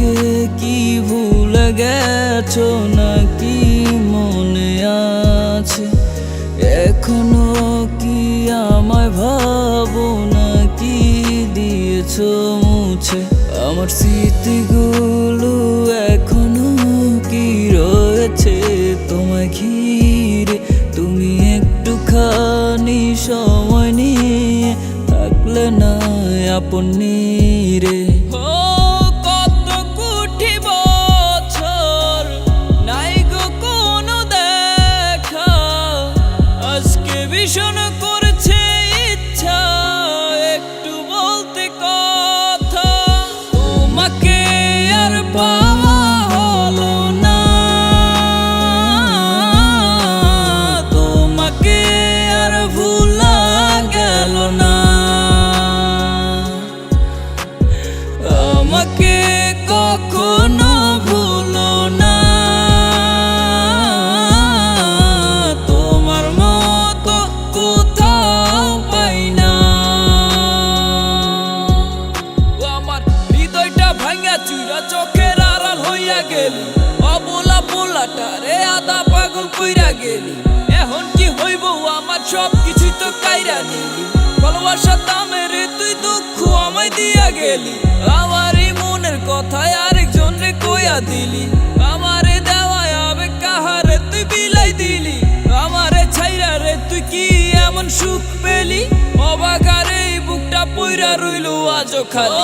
আমাকে কি ভুলে গেছো নাকি মনে আছে? এখনো কি আমায় ভাবো নাকি দিয়েছো মুছে? আমার স্মৃতিগুলো এখনো কি রয়েছে তোমায় ঘিরে? তুমি একটুখানি সময় নিয়ে থাকলে না আপন রে। ভীষণ করছে ইচ্ছা একটু বলতে কথা, তোমাকে আর পাওয়া হলো না, তোমাকে আর ভুলা গেল না। আমাকে কখনো ভুলো না, চোখের আড়াল হইয়া গেলি, অবলা পোলাটারে আধা পাগল কইরা গেলি। এখন কি হইব আমার সব কিছুই তো কাইরা নিলি, ভালোবাসার দামে রে তুই দুঃখ আমায় দিয়া গেলি। আমারই মনের কথায় আরেকজন রে কইয়া দিলি, আমারে দেওয়ায় আবেগ কাহারে তুই বিলাই দিলি। আমারে ছাইরা রে তুই কি এমন সুখ পেলি? অবাক আর এই বুকটা পইরা রইল আজও খালি।